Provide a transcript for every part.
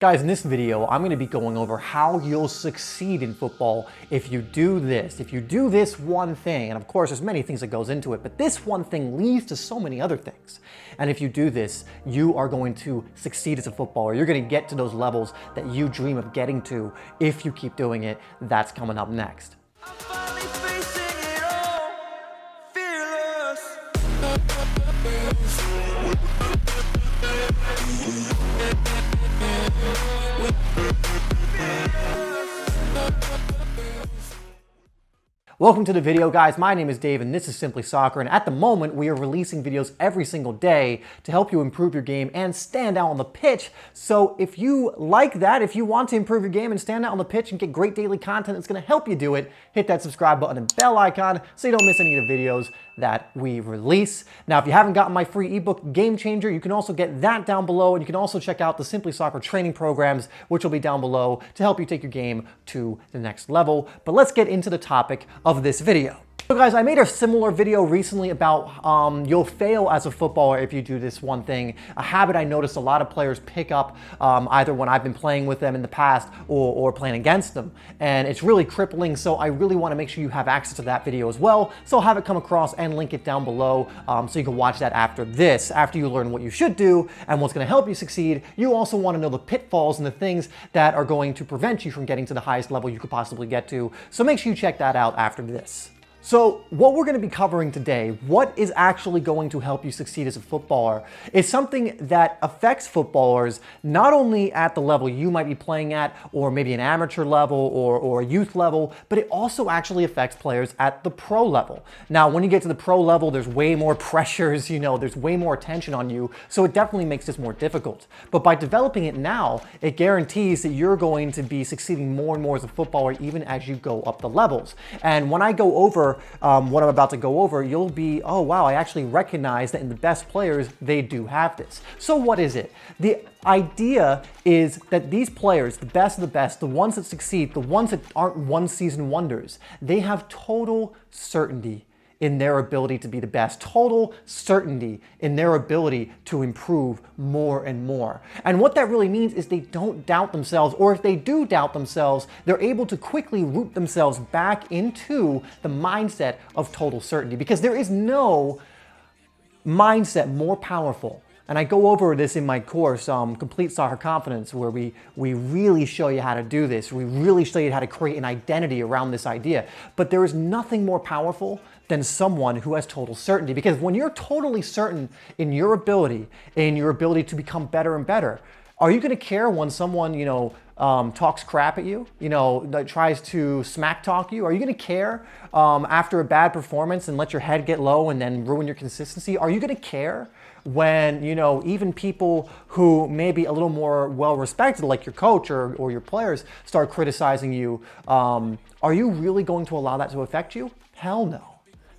Guys, in this video, I'm going to be going over how you'll succeed in football if you do this. If you do this one thing, and of course there's many things that goes into it, but this one thing leads to so many other things. And if you do this, you are going to succeed as a footballer. You're going to get to those levels that you dream of getting to if you keep doing it. That's coming up next. Welcome to the video, guys. My name is Dave and this is Simplysoccer, and at the moment we are releasing videos every single day to help you improve your game and stand out on the pitch. So if you like that, if you want to improve your game and stand out on the pitch and get great daily content that's going to help you do it, hit that subscribe button and bell icon so you don't miss any of the videos that we release. Now, if you haven't gotten my free ebook Game Changer, you can also get that down below, and you can also check out the Simplysoccer training programs, which will be down below to help you take your game to the next level. But let's get into the topic of this video. So guys, I made a similar video recently about you'll fail as a footballer if you do this one thing, a habit I noticed a lot of players pick up either when I've been playing with them in the past or playing against them. And it's really crippling, so I really want to make sure you have access to that video as well. So I'll have it come across and link it down below so you can watch that after this. After you learn what you should do and what's going to help you succeed, you also want to know the pitfalls and the things that are going to prevent you from getting to the highest level you could possibly get to. So make sure you check that out after this. So what we're going to be covering today, what is actually going to help you succeed as a footballer, is something that affects footballers not only at the level you might be playing at, or maybe an amateur level or a youth level, but it also actually affects players at the pro level. Now, when you get to the pro level, there's way more pressures, there's way more attention on you, so it definitely makes this more difficult. But by developing it now, it guarantees that you're going to be succeeding more and more as a footballer even as you go up the levels. And when I go over what I'm about to go over, you'll be, oh wow, I actually recognize that in the best players, they do have this. So what is it? The idea is that these players, the best of the best, the ones that succeed, the ones that aren't one-season wonders, they have total certainty in their ability to be the best, total certainty in their ability to improve more and more. And what that really means is they don't doubt themselves, or if they do doubt themselves, they're able to quickly root themselves back into the mindset of total certainty, because there is no mindset more powerful. And I go over this in my course, Complete Soccer Confidence, where we really show you how to do this. We really show you how to create an identity around this idea. But there is nothing more powerful than someone who has total certainty. Because when you're totally certain in your ability to become better and better, are you going to care when someone, talks crap at you, that tries to smack talk you? Are you going to care after a bad performance and let your head get low and then ruin your consistency? Are you going to care when, even people who may be a little more well-respected, like your coach or your players, start criticizing you? Are you really going to allow that to affect you? Hell no.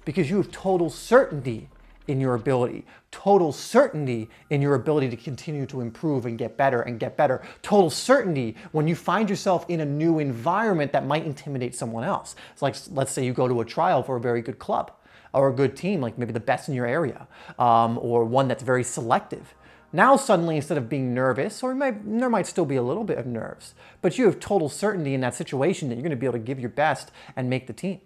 Because you have total certainty in your ability, total certainty in your ability to continue to improve and get better, total certainty when you find yourself in a new environment that might intimidate someone else. It's like, let's say you go to a trial for a very good club or a good team, like maybe the best in your area, or one that's very selective. Now suddenly, instead of being nervous, or there might still be a little bit of nerves, but you have total certainty in that situation that you're going to be able to give your best and make the team.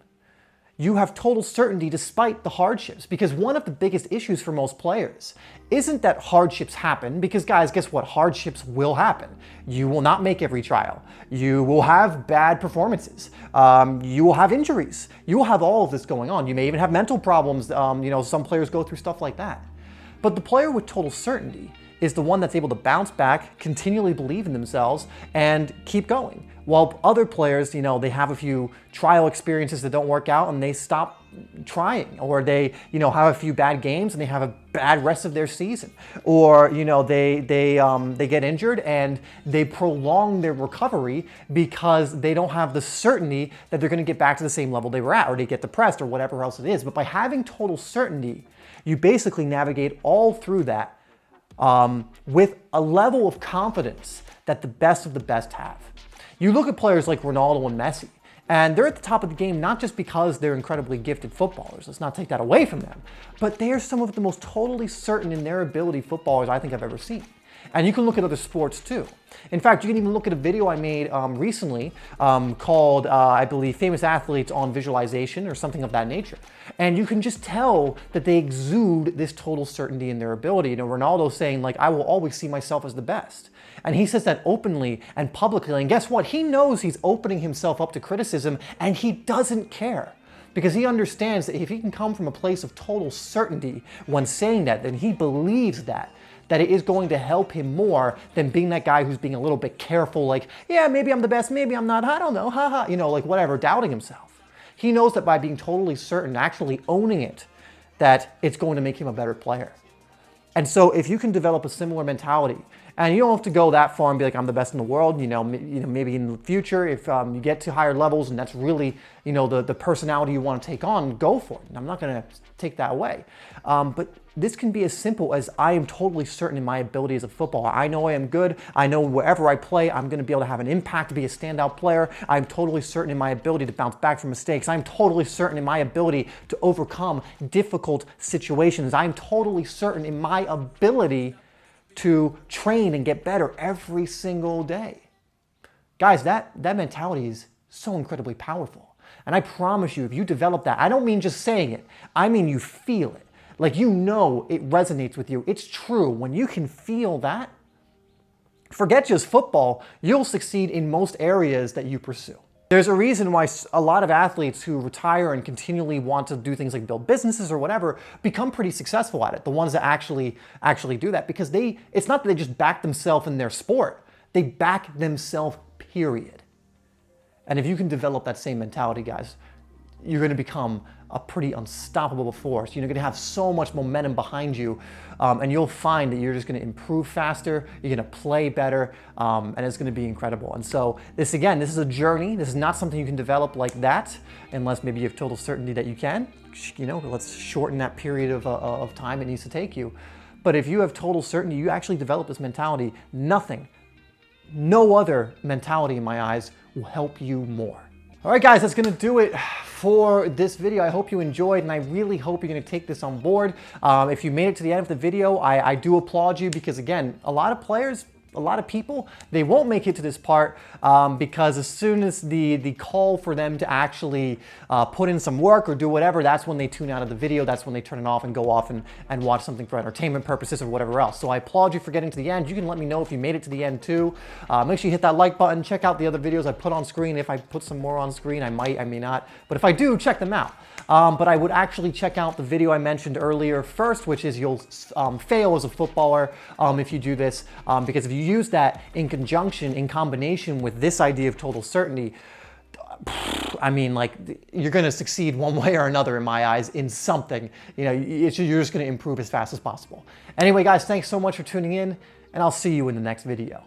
You have total certainty despite the hardships, because one of the biggest issues for most players isn't that hardships happen, because guys, guess what? Hardships will happen. You will not make every trial. You will have bad performances. You will have injuries. You will have all of this going on. You may even have mental problems. Some players go through stuff like that. But the player with total certainty is the one that's able to bounce back, continually believe in themselves, and keep going. While other players, they have a few trial experiences that don't work out and they stop trying, or they, have a few bad games and they have a bad rest of their season, or, they get injured and they prolong their recovery because they don't have the certainty that they're going to get back to the same level they were at, or they get depressed or whatever else it is. But by having total certainty, you basically navigate all through that with a level of confidence that the best of the best have. You look at players like Ronaldo and Messi, and they're at the top of the game not just because they're incredibly gifted footballers, let's not take that away from them, but they are some of the most totally certain in their ability footballers I think I've ever seen. And you can look at other sports too. In fact, you can even look at a video I made recently called, I believe, Famous Athletes on Visualization or something of that nature. And you can just tell that they exude this total certainty in their ability. You know, Ronaldo's saying, like, I will always see myself as the best. And he says that openly and publicly. And guess what? He knows he's opening himself up to criticism, and he doesn't care. Because he understands that if he can come from a place of total certainty when saying that, then he believes that it is going to help him more than being that guy who's being a little bit careful, like, yeah, maybe I'm the best, maybe I'm not, I don't know, haha, you know, like whatever, doubting himself. He knows that by being totally certain, actually owning it, that it's going to make him a better player. And so if you can develop a similar mentality, and you don't have to go that far and be like, I'm the best in the world, maybe in the future, if you get to higher levels and that's really, the personality you want to take on, go for it. And I'm not going to take that away. But this can be as simple as I am totally certain in my ability as a footballer. I know I am good. I know wherever I play, I'm going to be able to have an impact, be a standout player. I'm totally certain in my ability to bounce back from mistakes. I'm totally certain in my ability to overcome difficult situations. I'm totally certain in my ability to train and get better every single day. Guys, that mentality is so incredibly powerful. And I promise you, if you develop that, I don't mean just saying it, I mean you feel it. Like you know it resonates with you. It's true. When you can feel that, forget just football, you'll succeed in most areas that you pursue. There's a reason why a lot of athletes who retire and continually want to do things like build businesses or whatever become pretty successful at it. The ones that actually do that, because it's not that they just back themselves in their sport. They back themselves, period. And if you can develop that same mentality, guys, you're going to become a pretty unstoppable force. You're going to have so much momentum behind you, and you'll find that you're just going to improve faster, you're going to play better, and it's going to be incredible. And so this is a journey. This is not something you can develop like that, unless maybe you have total certainty that you can. Let's shorten that period of time it needs to take you. But if you have total certainty, you actually develop this mentality, no other mentality in my eyes will help you more. All right, guys, that's going to do it for this video. I hope you enjoyed, and I really hope you're going to take this on board. If you made it to the end of the video, I do applaud you, because again, a lot of people, they won't make it to this part because as soon as the call for them to actually put in some work or do whatever, that's when they tune out of the video. That's when they turn it off and go off and watch something for entertainment purposes or whatever else. So I applaud you for getting to the end. You can let me know if you made it to the end too. Make sure you hit that like button. Check out the other videos I put on screen. If I put some more on screen, I may not. But if I do, check them out. But I would actually check out the video I mentioned earlier first, which is you'll fail as a footballer if you do this, because if you use that in combination with this idea of total certainty, I mean, like, you're going to succeed one way or another in my eyes in something. You're just going to improve as fast as possible. Anyway, guys, thanks so much for tuning in, and I'll see you in the next video.